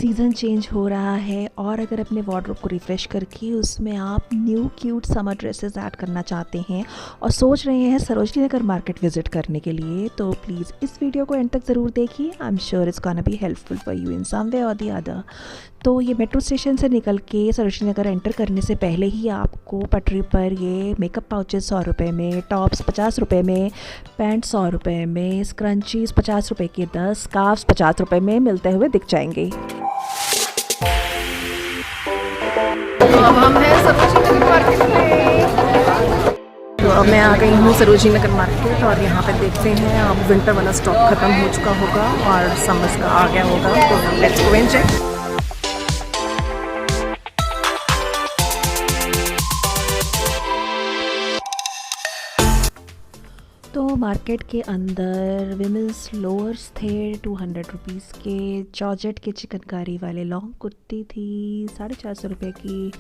Season change हो रहा है और अगर अपने वार्डरोब को रिफ़्रेश करके उसमें आप new cute summer dresses add करना चाहते हैं और सोच रहे हैं सरोजनी नगर मार्केट विज़िट करने के लिए, तो प्लीज़ इस वीडियो को एंड तक ज़रूर देखिए। I am sure it's gonna be helpful for you in some way और दी अदर। तो ये मेट्रो स्टेशन से निकल के सरोजनी नगर एंटर करने से पहले ही आपको पटरी पर ये मेकअप पाउचेस 100 रुपये में, टॉप्स 50 रुपये में, पैंट 100 रुपये में, स्क्रंचीज़ 50 रुपये के 10, स्कार्फ्स 50 रुपये में मिलते हुए दिख जाएंगे। तो अब हम हैं सरोजनी नगर मार्केट में। तो अब मैं आ गई हूँ सरोजनी नगर मार्केट और यहाँ पे देखते हैं अब विंटर वाला स्टॉक ख़त्म हो चुका होगा और समर्स का आ गया होगा, तो लेट्स गो एंड चेक। तो मार्केट के अंदर विमेंस लोअर्स थे 200 रुपीज़ के, जॉर्जेट के चिकनकारी वाले लॉन्ग कुर्ती थी 450 रुपये की,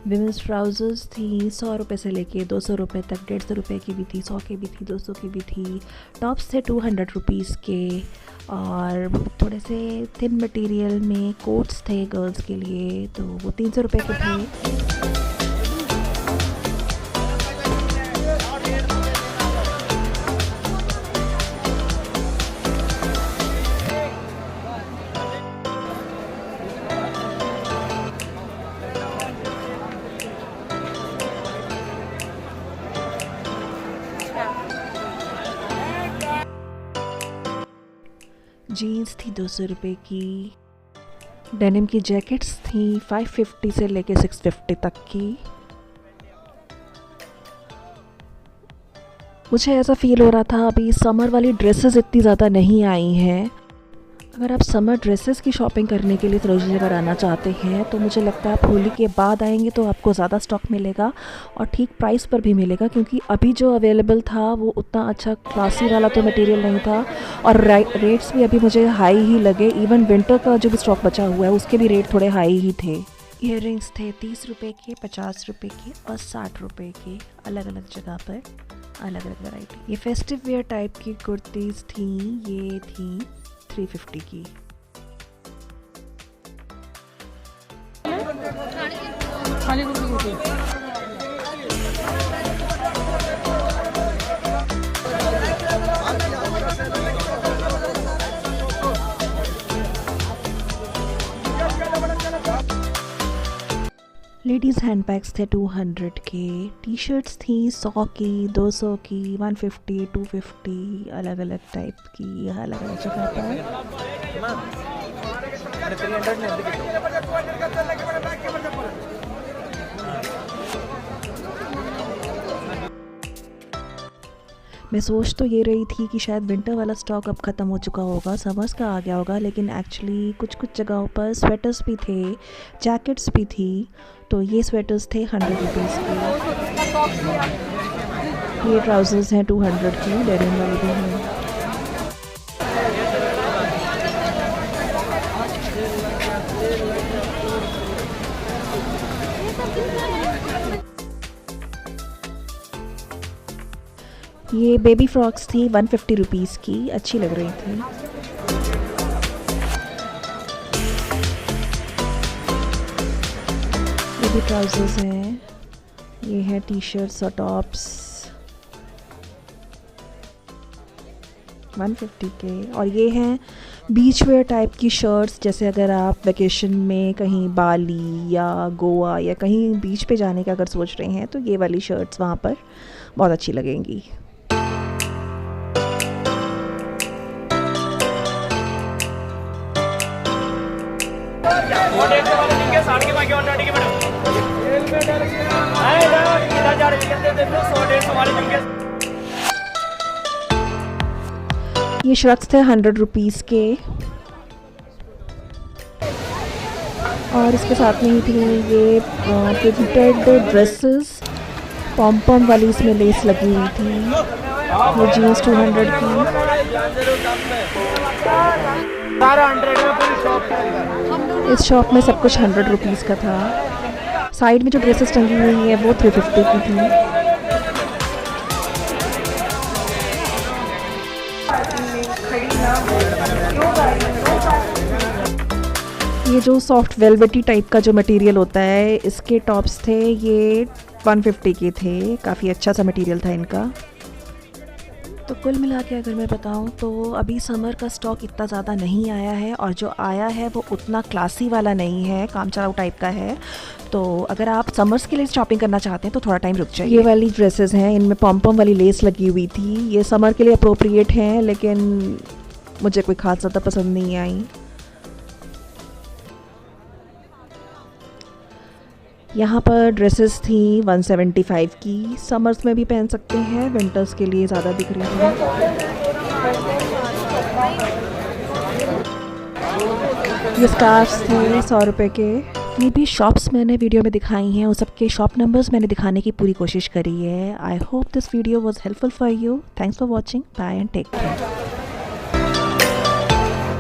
विमेंस ट्राउज़र्स थी 100 रुपये से लेके 200 रुपये तक, 150 रुपये की भी थी, 100 की भी थी, 200 की भी थी। टॉप्स थे 200 रुपीज़ के और थोड़े से थिन मटेरियल में कोट्स थे गर्ल्स के लिए, तो वो 300 रुपये के थे। जीन्स थी 200 रुपये की, डेनिम की जैकेट्स थी 550 से लेके 650 तक की। मुझे ऐसा फील हो रहा था अभी समर वाली ड्रेसेस इतनी ज़्यादा नहीं आई हैं। अगर आप समर ड्रेसेस की शॉपिंग करने के लिए सरोजनी नगर आना चाहते हैं तो मुझे लगता है आप होली के बाद आएंगे तो आपको ज़्यादा स्टॉक मिलेगा और ठीक प्राइस पर भी मिलेगा, क्योंकि अभी जो अवेलेबल था वो उतना अच्छा क्लासी वाला तो मटेरियल नहीं था और रेट्स भी अभी मुझे हाई ही लगे। इवन विंटर का जो भी स्टॉक बचा हुआ है उसके भी रेट थोड़े हाई ही थे। ईयररिंग्स थे 30 रुपये के, 50 रुपये के और 60 रुपये के, अलग अलग जगह पर अलग अलग वैरायटी। ये फेस्टिव वेयर टाइप की कुर्तीज़ थी, ये थी 350 की। लेडीज़ हैंडबैग्स थे 200 के, टी शर्ट्स थी 100 की, 200 की, 150, 250, अलग अलग टाइप की, अलग अलग जगह पर। मैं सोच तो ये रही थी कि शायद विंटर वाला स्टॉक अब ख़त्म हो चुका होगा, समर्स का आ गया होगा, लेकिन एक्चुअली कुछ कुछ जगहों पर स्वेटर्स भी थे, जैकेट्स भी थी। तो ये स्वेटर्स थे 100 रुपीज़ के, ये ट्राउज़र्स हैं 200 की, डेनिम वाले भी हैं। ये बेबी फ्रॉक्स थी 150 रुपीज़ की, अच्छी लग रही थी। ये भी ट्राउज़र्स हैं, ये हैं टी शर्ट्स और टॉप्स 150 के, और ये हैं बीच वेयर टाइप की शर्ट्स। जैसे अगर आप वेकेशन में कहीं बाली या गोवा या कहीं बीच पे जाने का अगर सोच रहे हैं तो ये वाली शर्ट्स वहाँ पर बहुत अच्छी लगेंगी। ये शर्ट्स थे 100 रुपीज़ के और इसके साथ में ही थी ये प्रिंटेड ड्रेसेस, पॉम पॉम वाली इसमें लेस लगी हुई थी। ये जीन्स 200 की। इस शॉप में सब कुछ 100 रुपीज़ का था। साइड में जो ड्रेसेस टंगी हुई है वो 350 की थी। ये जो सॉफ्ट वेलवेटी टाइप का जो मटेरियल होता है, इसके टॉप्स थे ये 150 के थे। काफ़ी अच्छा सा मटेरियल था इनका। तो कुल मिला के अगर मैं बताऊं तो अभी समर का स्टॉक इतना ज़्यादा नहीं आया है, और जो आया है वो उतना क्लासी वाला नहीं है, काम चलाऊ टाइप का है। तो अगर आप समर्स के लिए शॉपिंग करना चाहते हैं तो थोड़ा टाइम रुक जाइए। ये वाली ड्रेसेस हैं, इनमें पॉम पॉम वाली लेस लगी हुई थी। ये समर के लिए अप्रोप्रिएट हैं, लेकिन मुझे कोई ख़ास ज़्यादा पसंद नहीं आई। यहाँ पर ड्रेसेस थी 175 की। समर्स में भी पहन सकते हैं, विंटर्स के लिए ज़्यादा दिख रही हैं। ये स्कार्फ्स थे 100 रुपये के। ये भी शॉप्स मैंने वीडियो में दिखाई हैं, उस सबके शॉप नंबर्स मैंने दिखाने की पूरी कोशिश करी है। I hope this video was helpful for you. Thanks for watching. Bye and take care.